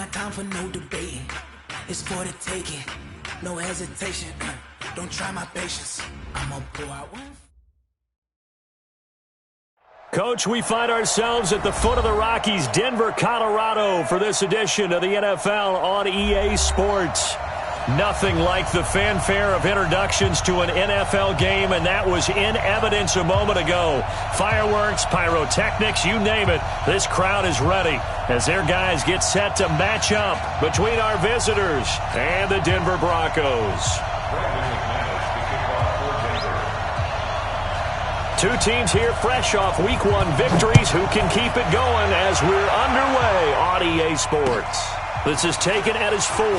got time for no debating. It's for the taking. No hesitation. Don't try my patience. I'm gonna pour out one. Coach, we find ourselves at the foot of the Rockies, Denver, Colorado, for this edition of the NFL on EA Sports. Nothing like the fanfare of introductions to an NFL game, and that was in evidence a moment ago. Fireworks, pyrotechnics, you name it. This crowd is ready as their guys get set to match up between our visitors and the Denver Broncos. Two teams here fresh off Week 1 victories. Who can keep it going as we're underway on EA Sports? This is taken at his 4.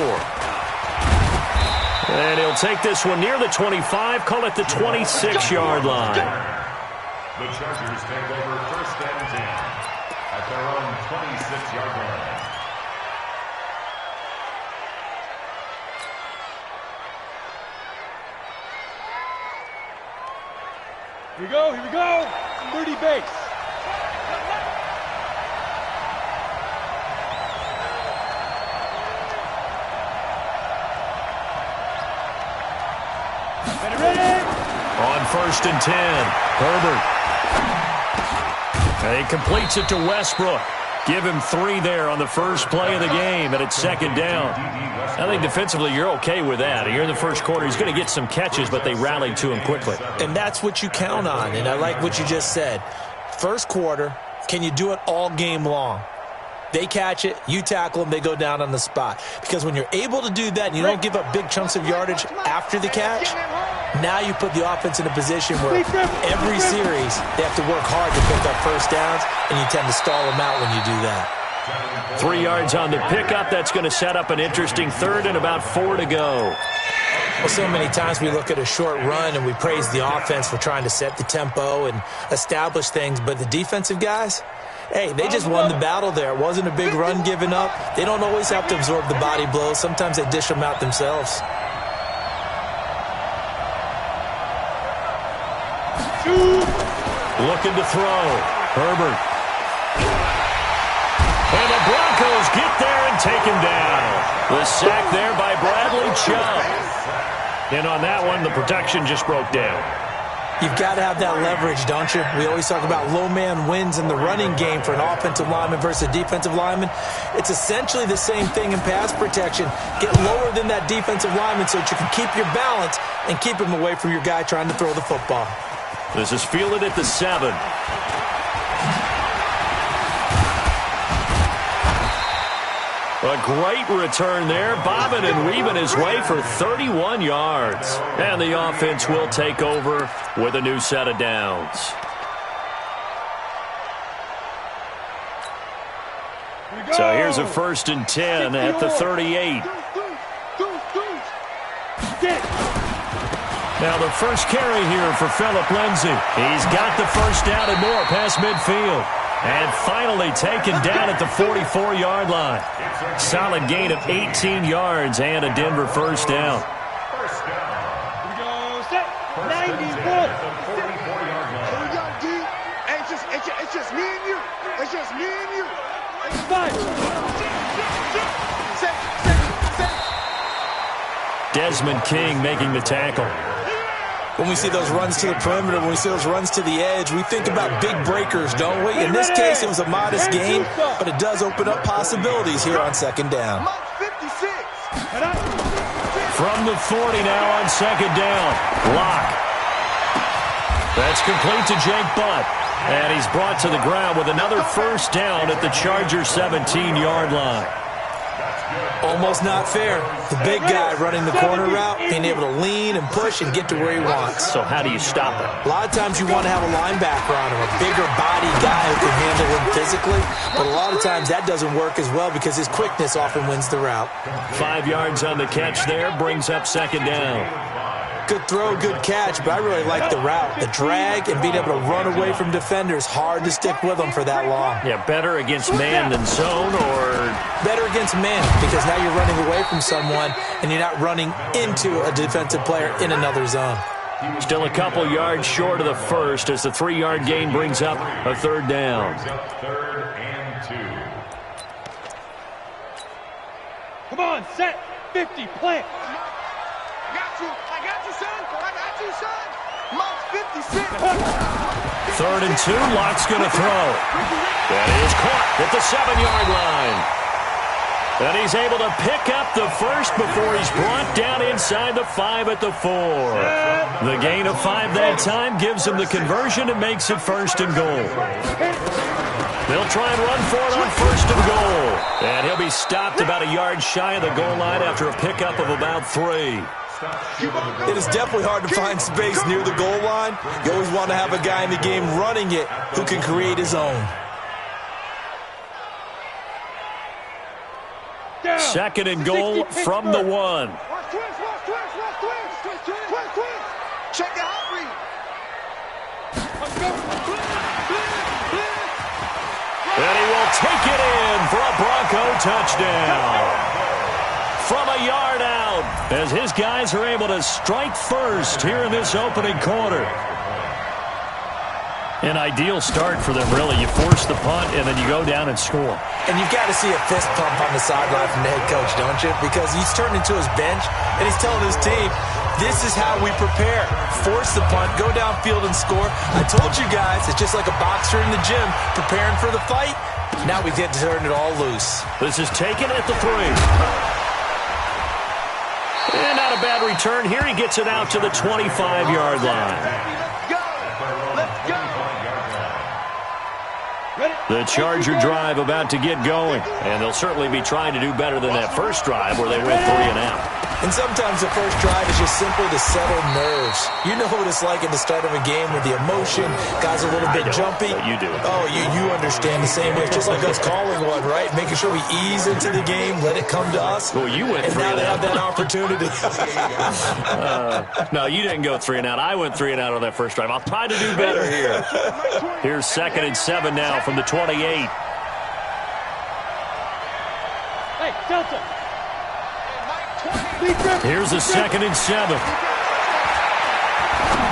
And he'll take this one near the 25, call it the 26-yard line. The Chargers take over first and 10 at their own 26-yard line. Here we go. Dirty base. Ready. On first and 10, Herbert. And he completes it to Westbrook. Give him 3 there on the first play of the game, and it's second down. I think defensively you're okay with that. Here in the first quarter, he's going to get some catches, but they rallied to him quickly. And that's what you count on, and I like what you just said. First quarter, can you do it all game long? They catch it, you tackle them, they go down on the spot. Because when you're able to do that and you don't give up big chunks of yardage after the catch, now you put the offense in a position where every series they have to work hard to pick up first downs, and you tend to stall them out when you do that. 3 yards on the pickup. That's going to set up an interesting third and about 4 to go. Well, so many times we look at a short run and we praise the offense for trying to set the tempo and establish things, but the defensive guys, hey, they just won the battle there. It wasn't a big run given up. They don't always have to absorb the body blows. Sometimes they dish them out themselves. Looking to throw. Herbert. And the Broncos get there and take him down. The sack there by Bradley Chubb. And on that one, the protection just broke down. You've got to have that leverage, don't you? We always talk about low man wins in the running game for an offensive lineman versus a defensive lineman. It's essentially the same thing in pass protection. Get lower than that defensive lineman so that you can keep your balance and keep him away from your guy trying to throw the football. This is fielded at the 7. A great return there, bobbing and weaving his way for 31 yards. And the offense will take over with a new set of downs. So here's a first and 10 at the 38. Now the first carry here for Phillip Lindsay. He's got the first down and more past midfield. And finally taken down at the 44-yard line. Solid gain of 18 yards and a Denver first down. First down. Here we go. Set. 91. Here we go, D. Hey, it's just me and you. It's just me and you. Five. Desmond King making the tackle. When we see those runs to the perimeter, when we see those runs to the edge, we think about big breakers, don't we? In this case, it was a modest gain, but it does open up possibilities here on second down. From the 40 now on second down. Lock. That's complete to Jake Butt. And he's brought to the ground with another first down at the Chargers' 17-yard line. Almost not fair. The big guy running the corner route, being able to lean and push and get to where he wants. So how do you stop it? A lot of times you want to have a linebacker on him, a bigger body guy who can handle him physically. But a lot of times that doesn't work as well because his quickness often wins the route. 5 yards on the catch there, brings up second down. Good throw, good catch, but I really like the route. The drag and being able to run away from defenders, hard to stick with them for that long. Yeah, better against man than zone, or? Better against man, because now you're running away from someone and you're not running into a defensive player in another zone. Still a couple yards short of the first as the 3-yard gain brings up a third down. Third and 2. Come on, set. 50, plant. I got you, son. I got you, son. Mark 56. 3rd and 2, Lock's going to throw. That is caught at the 7-yard line. And he's able to pick up the first before he's brought down inside the 5 at the 4. The gain of 5 that time gives him the conversion and makes it 1st and goal. They'll try and run for it on 1st and goal. And he'll be stopped about a yard shy of the goal line after a pickup of about 3. It is definitely hard to find space near the goal line. You always want to have a guy in the game running it who can create his own. 2nd and goal from the 1. Watch twins. Check the hot read. And he will take it in for a Bronco touchdown. From a yard out, as his guys are able to strike first here in this opening quarter. An ideal start for them, really. You force the punt, and then you go down and score. And you've got to see a fist pump on the sideline from the head coach, don't you? Because he's turned into his bench, and he's telling his team, this is how we prepare. Force the punt, go downfield and score. I told you guys, it's just like a boxer in the gym preparing for the fight. Now we get to turn it all loose. This is taken at the 3. And not a bad return here. He gets it out to the 25-yard line. The Charger drive about to get going. And they'll certainly be trying to do better than that first drive where they went 3 and out. And sometimes the first drive is just simply to settle nerves. You know what it's like at the start of a game with the emotion, guys a little bit jumpy. You do. Oh, you understand the same way. It's just like us calling one, right? Making sure we ease into the game, let it come to us. Well, you went 3 and now and they out. have that opportunity. No, you didn't go 3 and out. I went 3 and out on that first drive. I'll try to do better here. Here's 2nd and 7 now from the 28. Hey, Delta. Here's a 2nd and 7.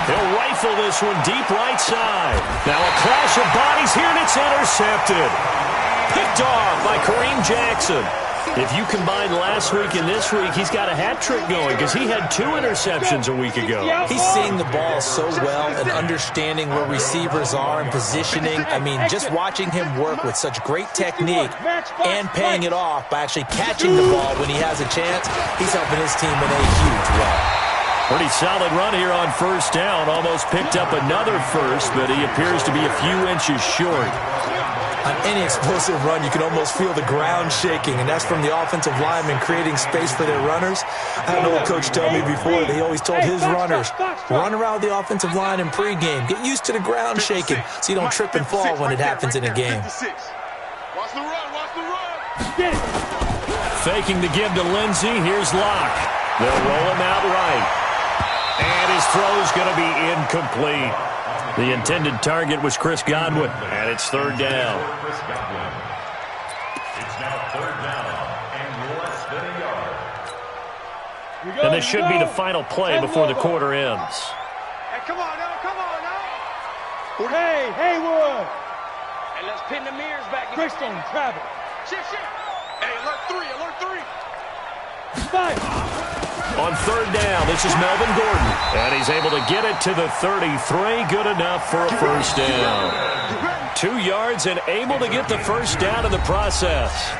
He'll rifle this one deep right side. Now a clash of bodies here, and it's intercepted. Picked off by Kareem Jackson. If you combine last week and this week, he's got a hat trick going because he had 2 interceptions a week ago. He's seeing the ball so well and understanding where receivers are and positioning. I mean, just watching him work with such great technique and paying it off by actually catching the ball when he has a chance, he's helping his team in a huge way. Pretty solid run here on 1st down. Almost picked up another first, but he appears to be a few inches short. On any explosive run, you can almost feel the ground shaking, and that's from the offensive linemen creating space for their runners. I had an old coach tell me before that he always told his runners, run around the offensive line in pregame. Get used to the ground shaking so you don't trip and fall when it happens in a game. Watch the run. Faking the give to Lindsey. Here's Locke. They'll roll him out right. And his throw's going to be incomplete. The intended target was Chris Godwin, and it's 3rd down. Chris Godwin. It's now 3rd down and less than a yard. And this should be the final play before the quarter ends. Hey, come on now. Hey, Haywood. Hey, let's pin the mirrors back. Greystone, travel. Shit. Hey, alert 3. 5. On 3rd down, this is Melvin Gordon. And he's able to get it to the 33. Good enough for a 1st down. 2 yards and able to get the 1st down in the process.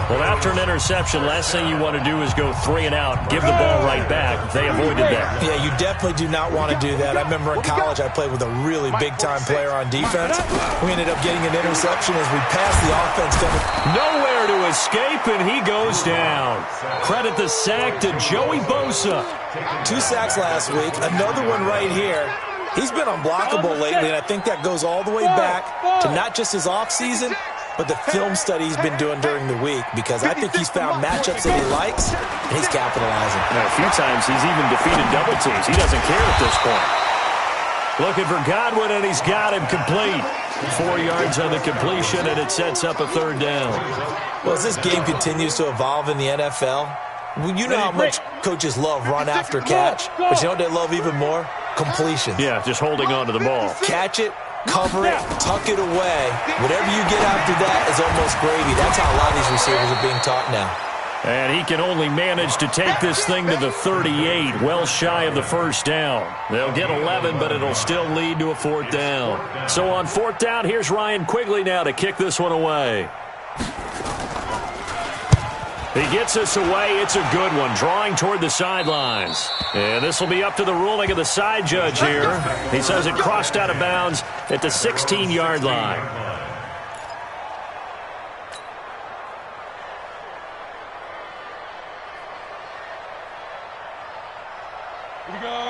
Well, after an interception, last thing you want to do is go 3 and out, give the ball right back. They avoided that. Yeah, you definitely do not want to do that. I remember in college I played with a really big-time player on defense. We ended up getting an interception as we passed the offense coming. Nowhere to escape, and he goes down. Credit the sack to Joey Bosa. 2 sacks last week, another one right here. He's been unblockable lately, and I think that goes all the way back to not just his offseason, but the film study he's been doing during the week, because I think he's found matchups that he likes, and he's capitalizing. Now, a few times he's even defeated double teams. He doesn't care at this point. Looking for Godwin, and he's got him complete. 4 yards on the completion, and it sets up a 3rd down. Well, as this game continues to evolve in the NFL, you know how much coaches love run after catch, but you know what they love even more? Completions. Yeah, just holding on to the ball. Catch it, cover it, tuck it away. Whatever you get after that is almost gravy. That's how a lot of these receivers are being taught now. And he can only manage to take this thing to the 38, well shy of the first down. They'll get 11, but it'll still lead to a fourth down. So on fourth down, here's Ryan Quigley now to kick this one away. He gets us away. It's a good one, drawing toward the sidelines. And this will be up to the ruling of the side judge here. He says it crossed out of bounds at the 16-yard line.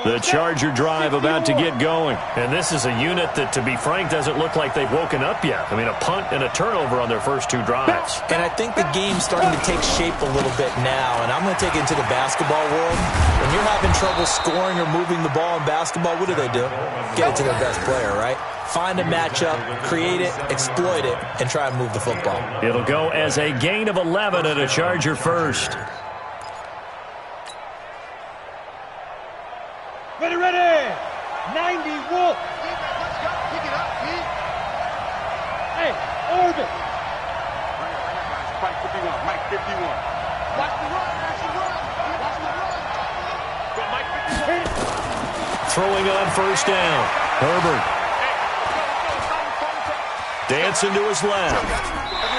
The Charger drive about to get going. And this is a unit that, to be frank, doesn't look like they've woken up yet. I mean, a punt and a turnover on their first two drives. And I think the game's starting to take shape a little bit now. And I'm going to take it into the basketball world. When you're having trouble scoring or moving the ball in basketball, what do? Get it to their best player, right? Find a matchup, create it, exploit it, and try and move the football. It'll go as a gain of 11 and a Charger first. Ready, 90, Wolf. Let's go. Pick it up, Pete. Hey, Orbit. Mike 51. Mike 51. Watch the run. Watch the run. Watch the run. Go, Mike 51. Throwing on first down. Herbert. Dancing to his left.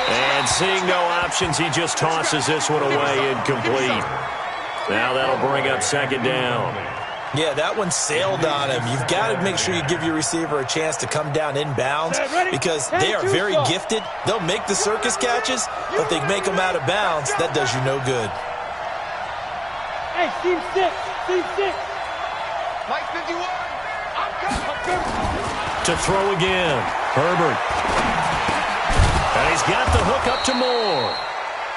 And seeing no options, he just tosses this one away incomplete. Now that'll bring up second down. Yeah, that one sailed on him. You've got to make sure you give your receiver a chance to come down inbounds because they are very gifted. They'll make the circus catches, but they make them out of bounds. That does you no good. Hey, team 6. Mike 51. I'm coming. To throw again. Herbert. And he's got the hook up to Moore.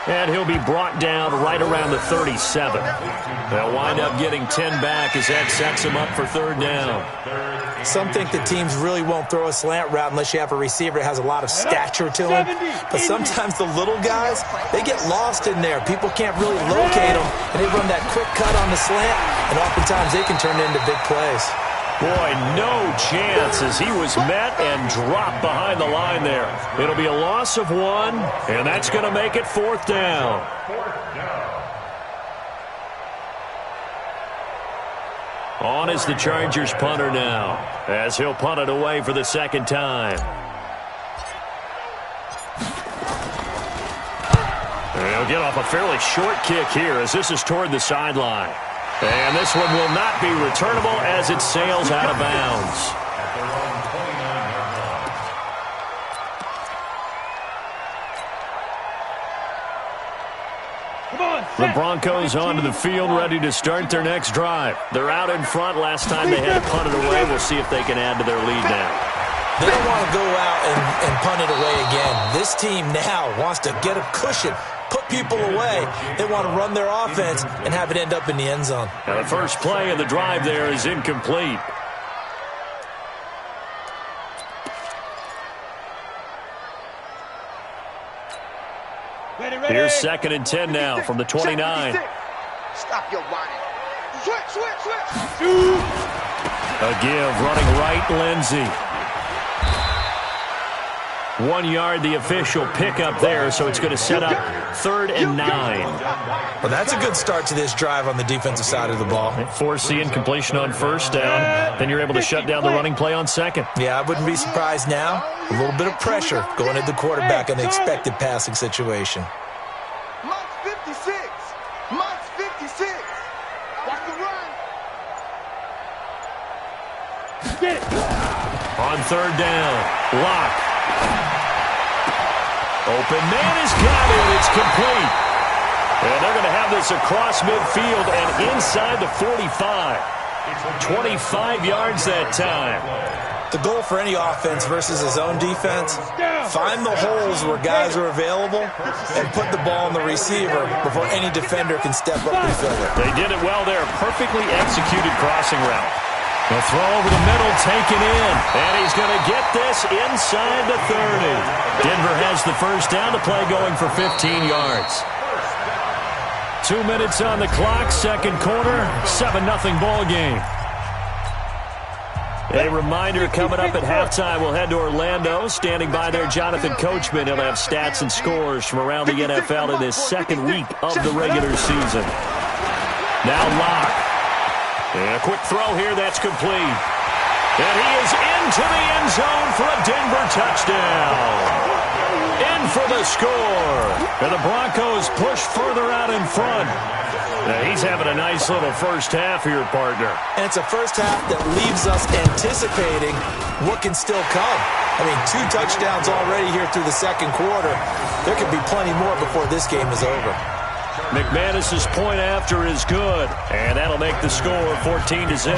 And he'll be brought down right around the 37. They'll wind up getting 10 back as that sets him up for third down. Some think that teams really won't throw a slant route unless you have a receiver that has a lot of stature to him. But sometimes the little guys, they get lost in there. People can't really locate them, and they run that quick cut on the slant, and oftentimes they can turn it into big plays. Boy, no chance as he was met and dropped behind the line there. It'll be a loss of 1, and that's going to make it fourth down. On is the Chargers punter now, as he'll punt it away for the second time. He'll get off a fairly short kick here as this is toward the sideline. And this one will not be returnable as it sails out of bounds. The Broncos onto the field ready to start their next drive. They're out in front. Last time they had to punt it away. We'll see if they can add to their lead now. They don't want to go out and punt it away again. This team now wants to get a cushion, put people away. They want to run their offense and have it end up in the end zone. Now the first play of the drive there is incomplete. Ready. Here's second and 10 now from the 29. Stop your whining. Switch. A give running right, Lindsey. 1 yard, the official pickup there, so it's going to set up 3rd and 9. Well, that's a good start to this drive on the defensive side of the ball. Force the incompletion on first down. Then you're able to shut down the running play on second. Yeah, I wouldn't be surprised now. A little bit of pressure going at the quarterback in the expected passing situation. Monk's 56. Monk's 56. Watch the run. Get it. On third down, Lock. Open man has got it. It's complete. And they're going to have this across midfield and inside the 45. 25 yards that time. The goal for any offense versus his own defense, find the holes where guys are available and put the ball in the receiver before any defender can step up and fill it. They did it well there. Perfectly executed crossing route. The throw over the middle, taken in. And he's going to get this inside the 30. Denver has the first down to play going for 15 yards. 2 minutes on the clock, second quarter, 7-0 ball game. A reminder, coming up at halftime, we'll head to Orlando. Standing by there, Jonathan Coachman. He'll have stats and scores from around the NFL in this second week of the regular season. Now Locke. And a quick throw here, that's complete. And he is into the end zone for a Denver touchdown. In for the score. And the Broncos push further out in front. Now he's having a nice little first half here, partner. And it's a first half that leaves us anticipating what can still come. I mean, 2 touchdowns already here through the second quarter. There could be plenty more before this game is over. McManus's point after is good. And that'll make the score 14-0.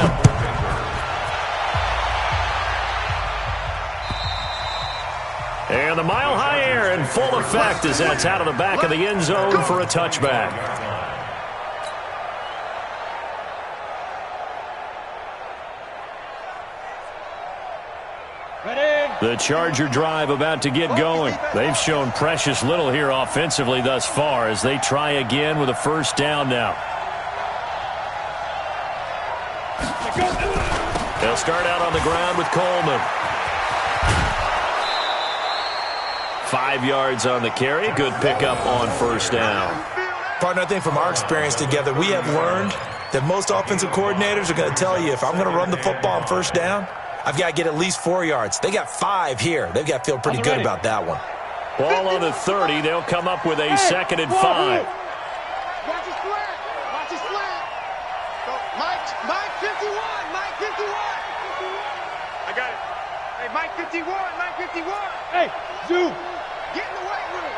And the mile-high air in full effect as that's out of the back of the end zone for a touchback. The Charger drive about to get going. They've shown precious little here offensively thus far as they try again with a first down now. They'll start out on the ground with Coleman. 5 yards on the carry. Good pickup on first down. Partner, I think from our experience together, we have learned that most offensive coordinators are going to tell you, if I'm going to run the football on first down, I've got to get at least 4 yards. They got 5 here. They've got to feel pretty good about that one. Ball on the 30. They'll come up with a 2nd and 5. Watch his flat. Watch his flat. Mike 51. Mike 51. I got it. Hey, Mike 51. Mike 51. Hey, Zoo. Get in the weight room.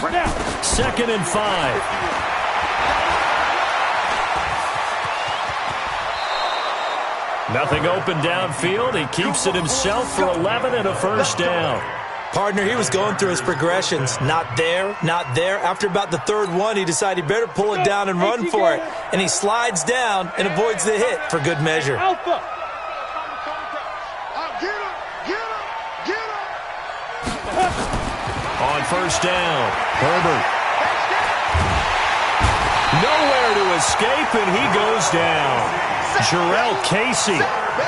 Right now. 2nd and 5. Nothing open downfield. He keeps it himself for 11 and a first down. Partner, he was going through his progressions. Not there, not there. After about the 3rd one, he decided he better pull it down and run for it. And he slides down and avoids the hit for good measure. Alpha. On first down, Herbert. Nowhere to escape, and he goes down. Jarrell Casey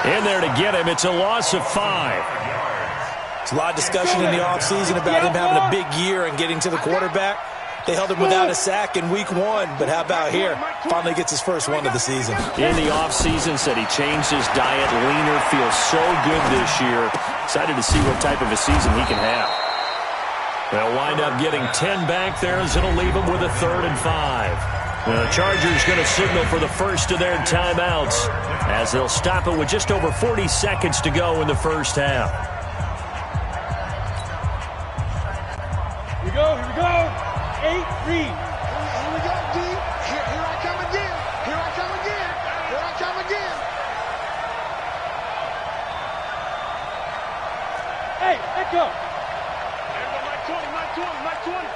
in there to get him. It's a loss of 5. There's a lot of discussion in the offseason about him having a big year and getting to the quarterback. They held him without a sack in week 1, but how about here? Finally gets his first one of the season. In the offseason, said he changed his diet, leaner, feels so good this year. Excited to see what type of a season he can have. They'll wind up getting 10 back there as it'll leave them with a 3rd and 5. The Chargers going to signal for the first of their timeouts as they'll stop it with just over 40 seconds to go in the first half. Here we go. 8-3. Here we go, D. Here I come again. Here I come again. Here I come again. Hey, echo. Mike 20.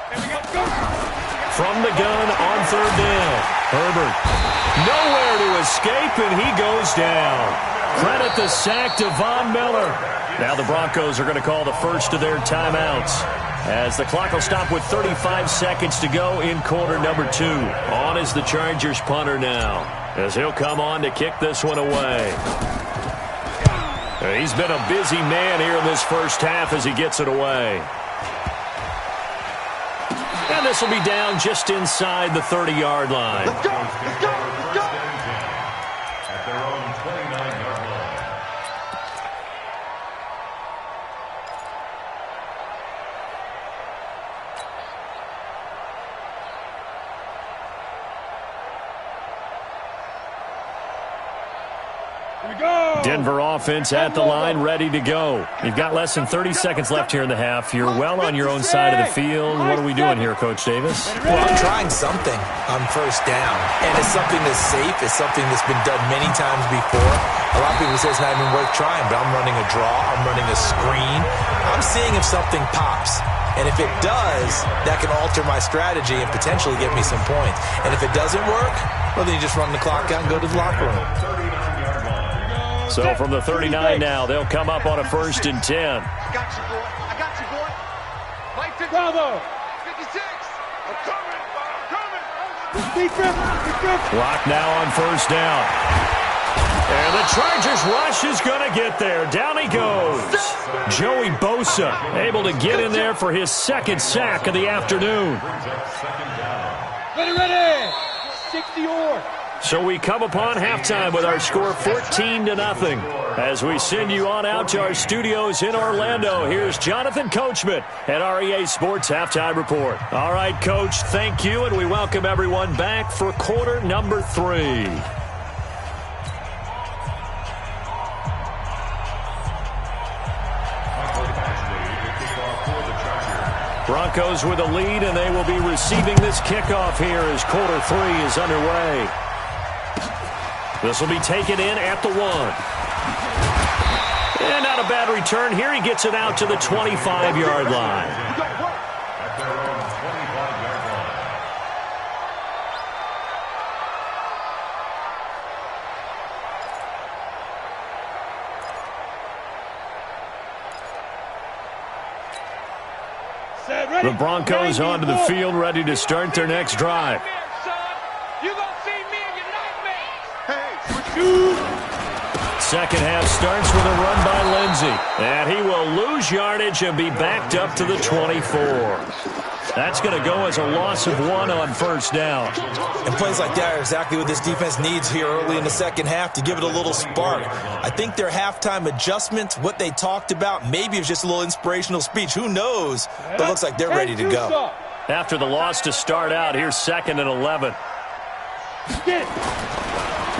There we go. From the gun on 3rd down. Herbert. Nowhere to escape, and he goes down. Credit the sack to Von Miller. Now the Broncos are going to call the first of their timeouts as the clock will stop with 35 seconds to go in quarter number 2. On is the Chargers punter now as he'll come on to kick this one away. He's been a busy man here in this first half as he gets it away. And this will be down just inside the 30-yard line. Let's go. Let's go. Let's go. At their own 29-yard line. Here we go. Denver offense at the line, ready to go. You've got less than 30 seconds left here in the half. You're well on your own side of the field. What are we doing here, Coach Davis? Well, I'm trying something on first down, and it's something that's safe. It's something that's been done many times before. A lot of people say it's not even worth trying, but I'm running a draw. I'm running a screen. I'm seeing if something pops. And if it does, that can alter my strategy and potentially get me some points. And if it doesn't work, well, then you just run the clock out and go to the locker room. So from the 39 now, they'll come up on a 1st and 10. I got you, boy. I got you, boy. Mike 50, Bravo. 56. I'm coming. I'm coming. Defense. Clock now on 1st down. And the Chargers rush is going to get there. Down he goes. Joey Bosa able to get in there for his second sack of the afternoon. Ready. 60-or. So we come upon halftime with our score 14-0. As we send you on out to our studios in Orlando, here's Jonathan Coachman at REA Sports Halftime Report. All right, Coach, thank you, and we welcome everyone back for quarter number 3. Broncos with a lead, and they will be receiving this kickoff here as quarter 3 is underway. This will be taken in at the 1. And not a bad return here. He gets it out to the 25-yard line. At their own 25-yard line. Set, ready. The Broncos onto the field, ready to start their next drive. You gonna see me in your nightmares. Second half starts with a run by Lindsey. And he will lose yardage and be backed up to the 24. That's going to go as a loss of 1 on first down. And plays like that are exactly what this defense needs here early in the second half to give it a little spark. I think their halftime adjustments, what they talked about, maybe it's just a little inspirational speech. Who knows? But it looks like they're ready to go. After the loss to start out, here's 2nd and 11.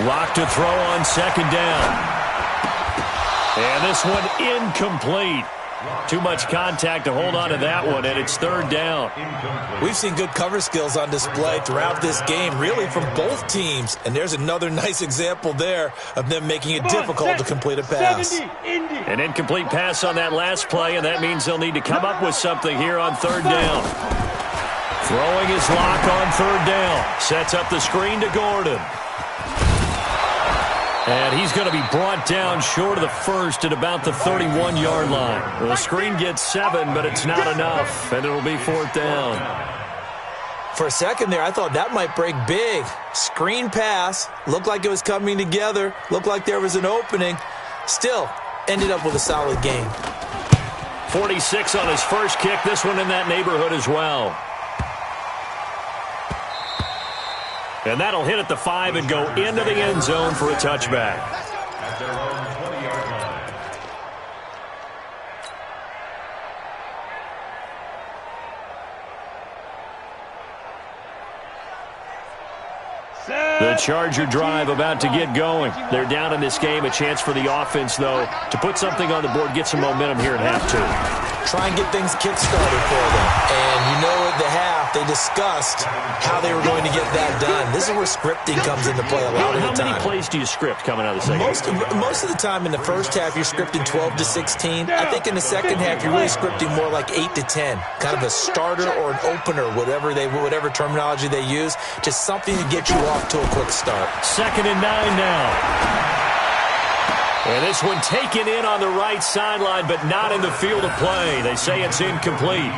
Lock to throw on second down. And this one incomplete. Too much contact to hold on to that one, and it's 3rd down. We've seen good cover skills on display throughout this game, really from both teams. And there's another nice example there of them making it difficult to complete a pass. An incomplete pass on that last play, and that means they'll need to come up with something here on 3rd down. Throwing his lock on 3rd down. Sets up the screen to Gordon. And he's going to be brought down short of the first at about the 31-yard line. The screen gets 7, but it's not enough, and it'll be 4th down. For a second there, I thought that might break big. Screen pass. Looked like it was coming together. Looked like there was an opening. Still, ended up with a solid game. 46 on his first kick. This one in that neighborhood as well. And that'll hit at the 5 and go into the end zone for a touchback. At their own 20-yard line. The Charger drive about to get going. They're down in this game. A chance for the offense, though, to put something on the board, get some momentum here at half 2. Try and get things kick-started for them. And you know at the half, they discussed how they were going to get that done. This is where scripting comes into play a lot of the time. How many plays do you script coming out of the second? Most of the time in the first half, you're scripting 12 to 16. I think in the second half, you're really scripting more like 8 to 10. Kind of a starter or an opener, whatever terminology they use. Just something to get you off to a quick start. 2nd and 9 now. And this one taken in on the right sideline, but not in the field of play. They say it's incomplete.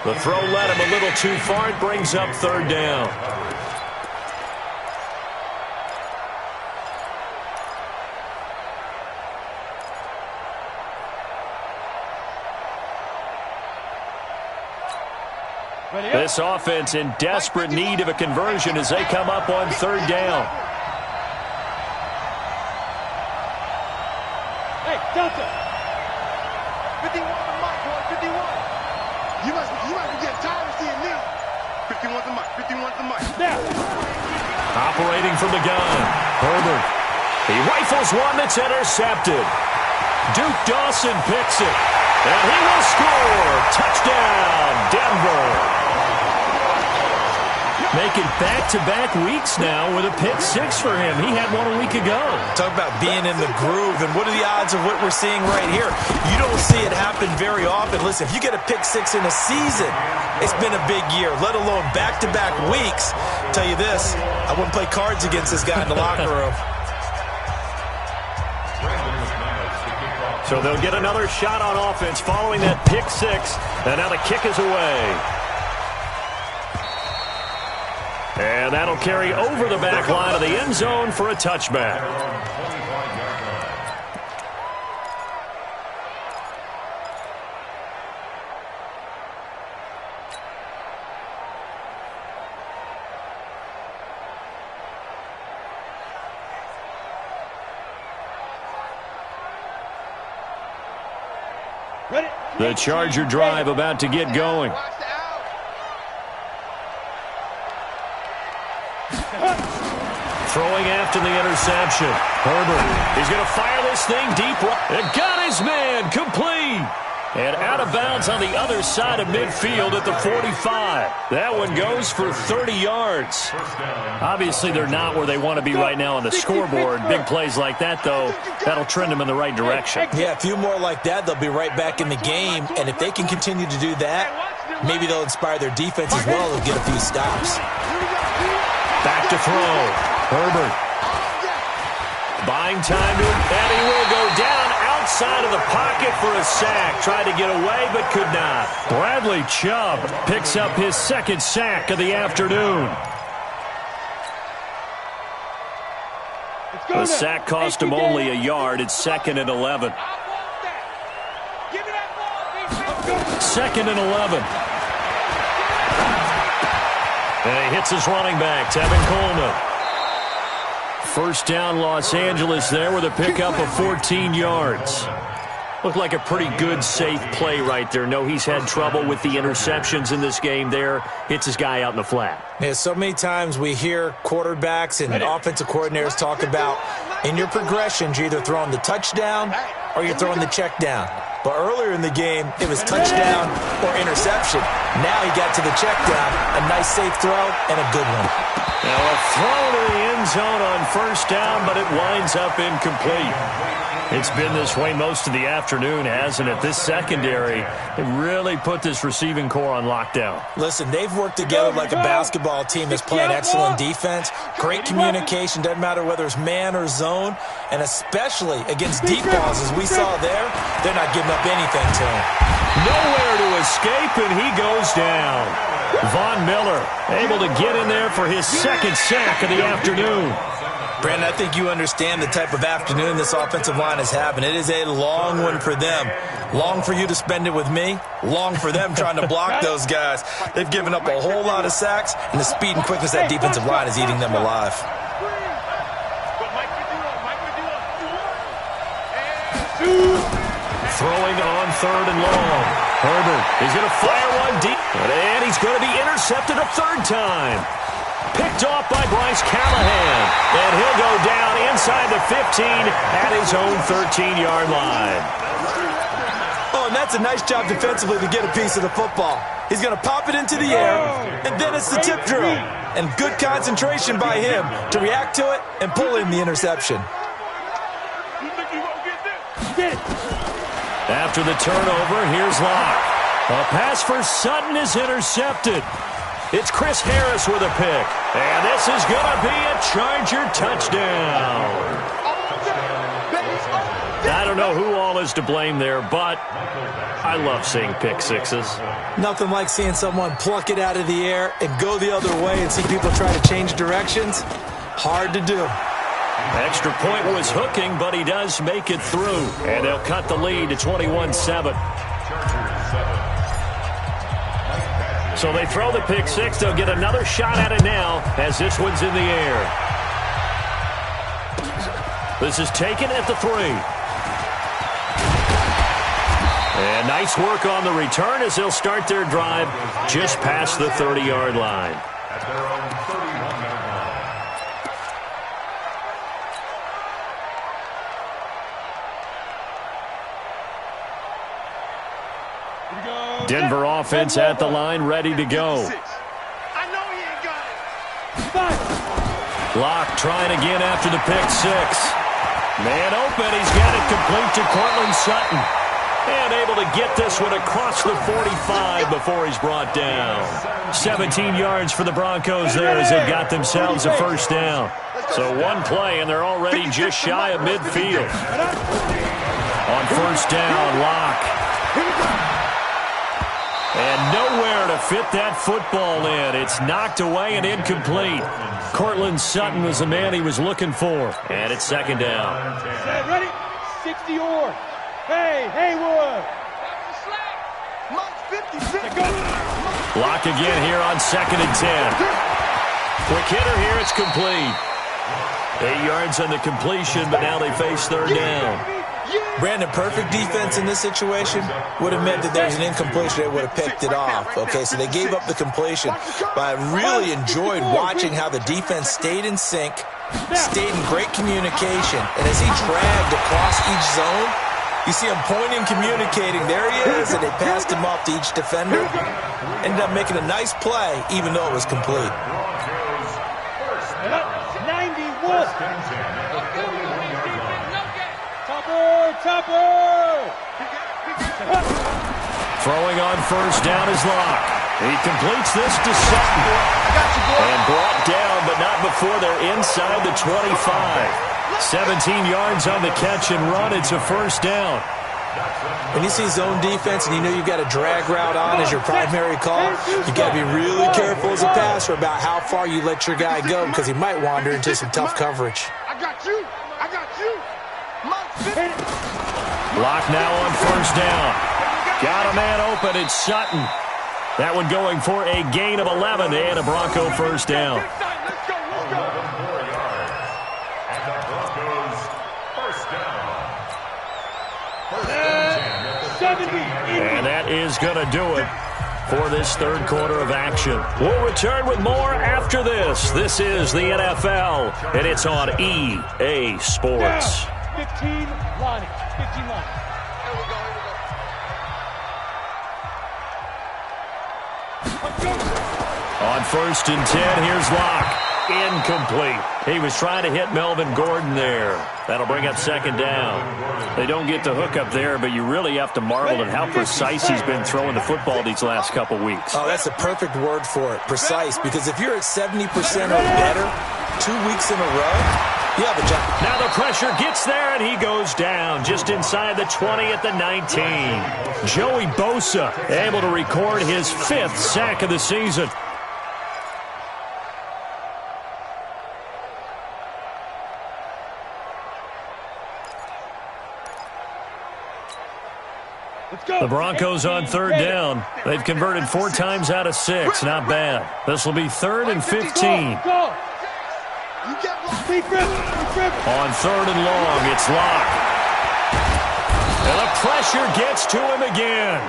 The throw led him a little too far. It brings up 3rd down. This offense in desperate need of a conversion as they come up on 3rd down. Hey, Delta. 51 the mic, boy. 51. You must be getting tired of seeing me. 51 the mic. 51 the mic. Now. Operating from the gun. Herbert. He rifles one that's intercepted. Duke Dawson picks it. And he will score. Touchdown, Denver. Making back-to-back weeks now with a pick 6 for him. He had one a week ago. Talk about being in the groove, and what are the odds of what we're seeing right here? You don't see it happen very often. Listen, if you get a pick 6 in a season, it's been a big year, let alone back-to-back weeks. I'll tell you this, I wouldn't play cards against this guy in the locker room. So they'll get another shot on offense following that pick 6, and now the kick is away. And that'll carry over the back line of the end zone for a touchback. The Charger drive about to get going. Throwing after the interception. Herbert, he's going to fire this thing deep. It got his man complete. And out of bounds on the other side of midfield at the 45. That one goes for 30 yards. Obviously, they're not where they want to be right now on the scoreboard. Big plays like that, though, that'll trend them in the right direction. Yeah, a few more like that, they'll be right back in the game. And if they can continue to do that, maybe they'll inspire their defense as well. They'll get a few stops. Back to throw. Herbert. Buying time to him, and he will go down outside of the pocket for a sack. Tried to get away, but could not. Bradley Chubb picks up his second sack of the afternoon. The sack cost him only a yard. It's 2nd and 11. 2nd and 11. And he hits his running back, Tevin Coleman. First down, Los Angeles there with a pickup of 14 yards. Looked like a pretty good, safe play right there. No, he's had trouble with the interceptions in this game there. Hits his guy out in the flat. Yeah, so many times we hear quarterbacks and offensive coordinators talk about in your progressions, you're either throwing the touchdown or you're throwing the check down. But earlier in the game, it was touchdown or interception. Now he got to the check down. A nice, safe throw and a good one. Now a throw to the end zone on first down, but it winds up incomplete. It's been this way most of the afternoon, hasn't it? This secondary, it really put this receiving core on lockdown. Listen, they've worked together like a basketball team that's playing excellent defense. Great communication, doesn't matter whether it's man or zone, and especially against deep balls, as we saw there, they're not giving up anything to him. Nowhere to escape, and he goes down. Von Miller able to get in there for his second sack of the afternoon. Brandon, I think you understand the type of afternoon this offensive line is having. It is a long one for them. Long for you to spend it with me. Long for them trying to block those guys. They've given up a whole lot of sacks, and the speed and quickness of that defensive line is eating them alive. Throwing on 3rd and long. Herbert is going to fire one deep, and he's going to be intercepted a 3rd time. Picked off by Bryce Callahan, and he'll go down inside the 15 at his own 13-yard line. Oh, and that's a nice job defensively to get a piece of the football. He's going to pop it into the air, and then it's the tip drill. And good concentration by him to react to it and pull in the interception. After the turnover, here's Locke. A pass for Sutton is intercepted. It's Chris Harris with a pick. And this is going to be a Charger touchdown. I don't know who all is to blame there, but I love seeing pick sixes. Nothing like seeing someone pluck it out of the air and go the other way and see people try to change directions. Hard to do. Extra point was hooking, but he does make it through. And they'll cut the lead to 21-7. So they throw the pick six. They'll get another shot at it now as this one's in the air. This is taken at the 3. And nice work on the return as they'll start their drive just past the 30-yard line. At their own 31-yard line. Denver offense at the line, ready to go. I know he ain't got it. Locke trying again after the pick six. Man open, he's got it complete to Cortland Sutton. And able to get this one across the 45 before he's brought down. 17 yards for the Broncos there as they've got themselves a first down. So one play, and they're already just shy of midfield. On first down, Locke. And nowhere to fit that football in. It's knocked away and incomplete. Cortland Sutton was the man he was looking for. And it's second down. Set, ready? 60 yards. Hey, Haywood. Block again here on 2nd and 10. Quick hitter here. It's complete. 8 yards on the completion, but now they face third down. Brandon, perfect defense in this situation would have meant that there's an incompletion. They would have picked it off. Okay, so they gave up the completion. But I really enjoyed watching how the defense stayed in sync, stayed in great communication. And as he dragged across each zone, you see him pointing, communicating. There he is, and they passed him off to each defender. Ended up making a nice play, even though it was complete. 91. Topper! Throwing on first down is Locke. He completes this to Sutton. And brought down, but not before they're inside the 25. 17 yards on the catch and run. It's a first down. When you see zone defense and you know you've got a drag route on as your primary call, you got to be really careful as a passer about how far you let your guy go because he might wander into some tough coverage. I got you. Locke now on first down. Got a man open. It's Sutton. That one going for a gain of 11 and a Bronco first down. Let's go. 4 yards. And the Broncos first down. First and 10 at the 17. And that is going to do it for this third quarter of action. We'll return with more after this. This is the NFL, and it's on EA Sports. 15 Lonnie. 15 Lonnie. Here we go. On first and 10, here's Locke. Incomplete. He was trying to hit Melvin Gordon there. That'll bring up second down. They don't get the hook up there, but you really have to marvel at how precise he's been throwing the football these last couple weeks. Oh, that's the perfect word for it, precise, because if you're at 70% or better 2 weeks in a row, you have a job. Now the pressure gets there, and he goes down just inside the 20 at the 19. Joey Bosa able to record his 5th sack of the season. The Broncos on third down. They've converted 4 times out of 6. Not bad. This will be 3rd and 15. On 3rd and long, it's Locke. And the pressure gets to him again.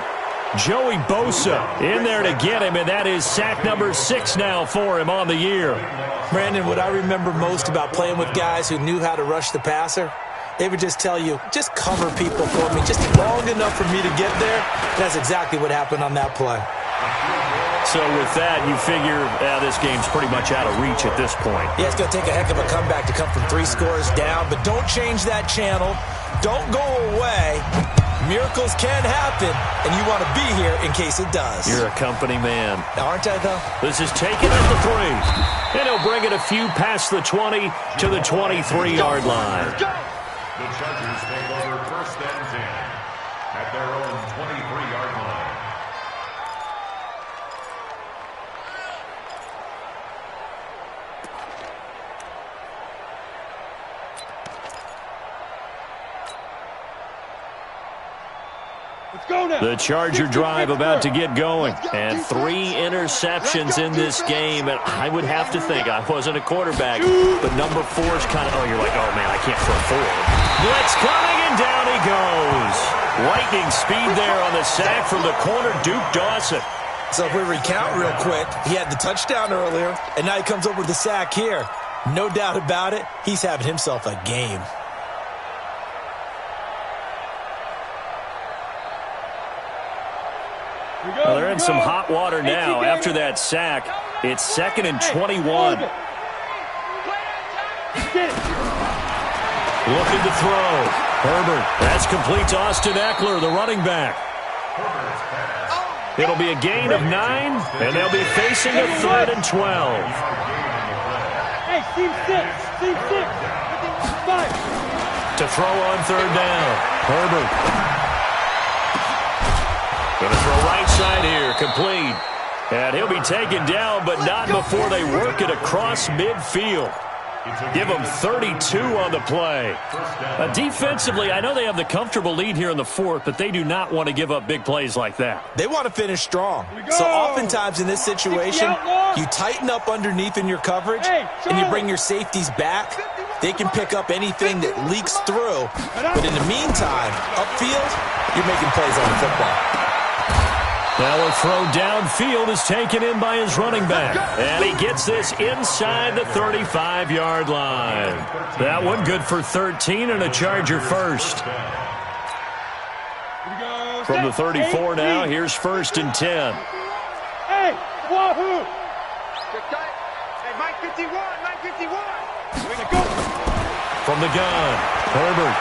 Joey Bosa in there to get him, and that is sack number 6 now for him on the year. Brandon, what I remember most about playing with guys who knew how to rush the passer, they would just tell you, just cover people for me, just long enough for me to get there. That's exactly what happened on that play. So with that, you figure this game's pretty much out of reach at this point. Yeah, it's going to take a heck of a comeback to come from 3 scores down, but don't change that channel. Don't go away. Miracles can happen, and you want to be here in case it does. You're a company man. Aren't I, though? This is taken at the 3. And he'll bring it a few past the 20 to the 23-yard line. The Chargers take over first and 10 at their own 23-yard line. The Charger drive about to get going. And 3 interceptions in this game. And I would have to think, I wasn't a quarterback, but number 4 is kind of, you're like, oh, man, I can't throw 4. Blitz coming, and down he goes. Lightning speed there on the sack from the corner, Duke Dawson. So if we recount real quick, he had the touchdown earlier, and now he comes up with the sack here. No doubt about it, he's having himself a game. Well, they're in some hot water now. After that sack, it's 2nd and 21. Looking to throw. Herbert. That's complete to Austin Eckler, the running back. It'll be a gain of 9, and they'll be facing a 3rd and 12. Hey, team 6. 5. To throw on 3rd down. Herbert. Gonna throw right side here, complete. And he'll be taken down, but not before they work it across midfield. Give them 32 on the play. Defensively, I know they have the comfortable lead here in the fourth, but they do not want to give up big plays like that. They want to finish strong. So oftentimes in this situation, you tighten up underneath in your coverage, and you bring your safeties back. They can pick up anything that leaks through. But in the meantime, upfield, you're making plays on the football. Now a throw downfield is taken in by his running back. And he gets this inside the 35-yard line. That one good for 13 and a Charger first. From the 34 now, here's 1st and 10. Hey, wahoo! Hey, Mike 51, Mike 51. From the gun, Herbert.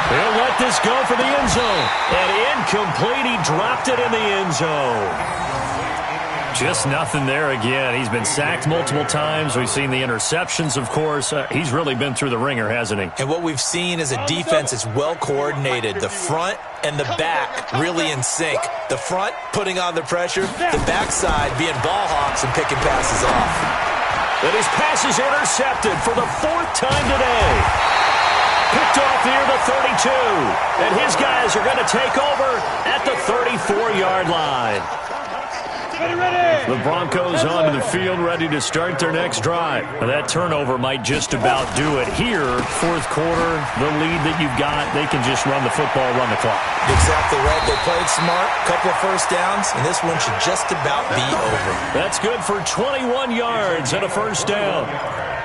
He'll let this go for the end zone. And incomplete, he dropped it in the end zone. Just nothing there again. He's been sacked multiple times. We've seen the interceptions, of course. He's really been through the ringer, hasn't he? And what we've seen is a defense that's well coordinated. The front and the back really in sync. The front putting on the pressure, the backside being ball hawks and picking passes off. And his pass is intercepted for the 4th time today. Picked off near the 32. And his guys are going to take over at the 34-yard line. The Broncos onto the field, ready to start their next drive. Now that turnover might just about do it here. 4th quarter, the lead that you've got, they can just run the football, run the clock. Exactly right. They played smart, couple of first downs, and this one should just about be over. That's good for 21 yards and a first down.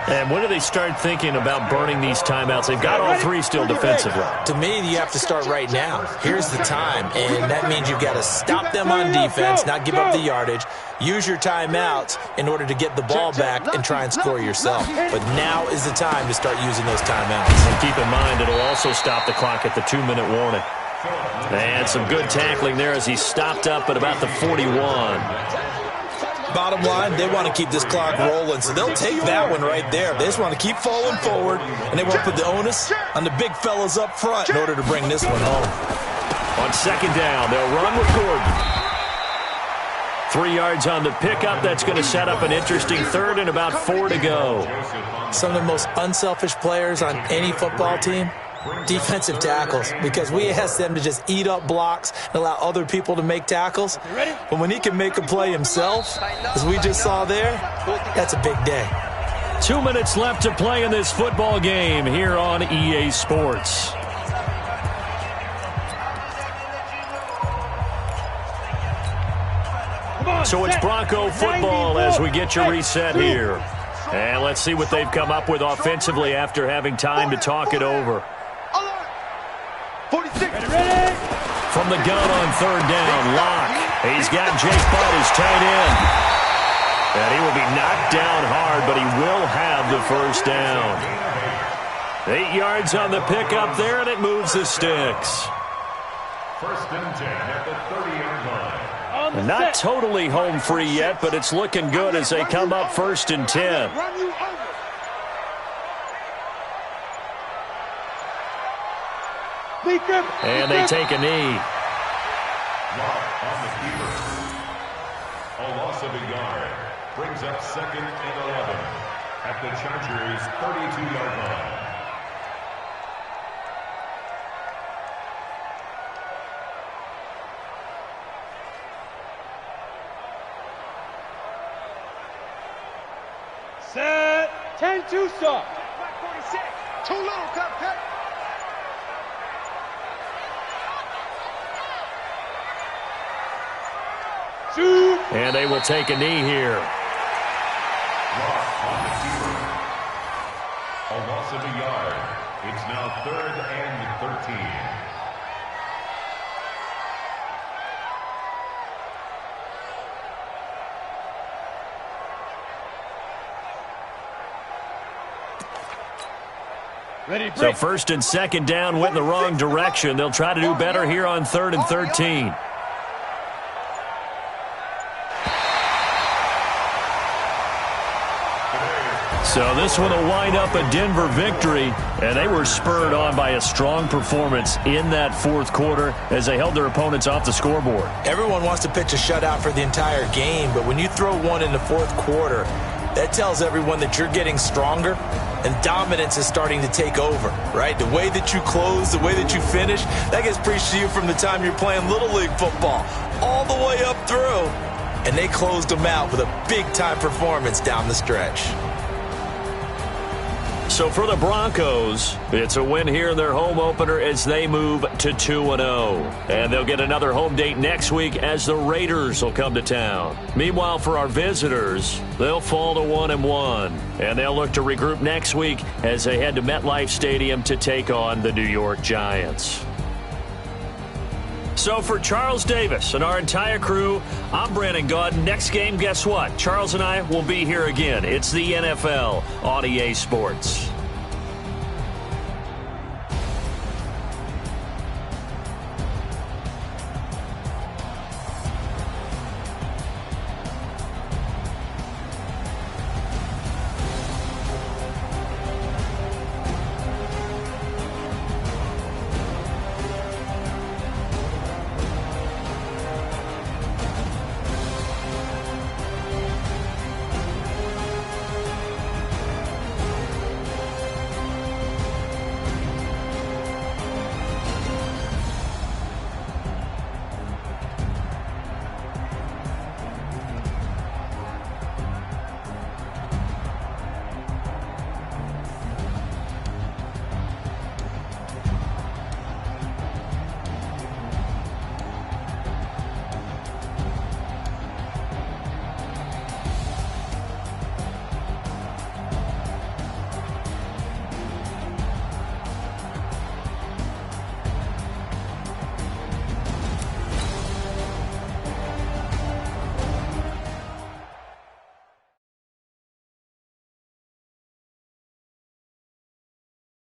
And when do they start thinking about burning these timeouts? They've got all 3 still defensively. To me, you have to start right now. Here's the time, and that means you've got to stop them on defense, not give up the yardage, use your timeouts in order to get the ball back and try and score yourself. But now is the time to start using those timeouts. And keep in mind, it'll also stop the clock at the 2-minute warning. And some good tackling there as he stopped up at about the 41. Bottom line, they want to keep this clock rolling, so they'll take that one right there. They just want to keep falling forward, and they want to put the onus on the big fellas up front in order to bring this one home. On 2nd down, they'll run with Gordon. 3 yards on the pickup. That's going to set up an interesting 3rd and about 4 to go. Some of the most unselfish players on any football team, defensive tackles, because we ask them to just eat up blocks and allow other people to make tackles. But when he can make a play himself, as we just saw there, that's a big day. 2 minutes left to play in this football game here on EA Sports. So it's Bronco football as we get your reset here. And let's see what they've come up with offensively after having time to talk it over. 46. From the gun on 3rd down, Locke. He's got Jake Butt as tight end. And he will be knocked down hard, but he will have the first down. 8 yards on the pickup there, and it moves the sticks. 1st and 10 at the 30-yard line. Not totally home free yet, but it's looking good as they come up 1st and 10. And they take a knee. On the keeper. A loss of a yard. Brings up 2nd and 11 at the Chargers' 32-yard line. Set. 10-2 stop. 46. Too little, Cupcake. Shoot. And they will take a knee here. On the keeper. A loss of a yard. It's now 3rd and 13. Ready, So 1st and 2nd down went in the wrong direction. They'll try to do better here on 3rd and 13. So this one will wind up a Denver victory, and they were spurred on by a strong performance in that fourth quarter as they held their opponents off the scoreboard. Everyone wants to pitch a shutout for the entire game, but when you throw one in the fourth quarter, that tells everyone that you're getting stronger and dominance is starting to take over, right? The way that you close, the way that you finish, that gets preached to you from the time you're playing Little League football all the way up through. And they closed them out with a big-time performance down the stretch. So for the Broncos, it's a win here in their home opener as they move to 2-0. And they'll get another home date next week as the Raiders will come to town. Meanwhile, for our visitors, they'll fall to 1-1. And they'll look to regroup next week as they head to MetLife Stadium to take on the New York Giants. So for Charles Davis and our entire crew, I'm Brandon Gaudin. Next game, guess what? Charles and I will be here again. It's the NFL on EA Sports.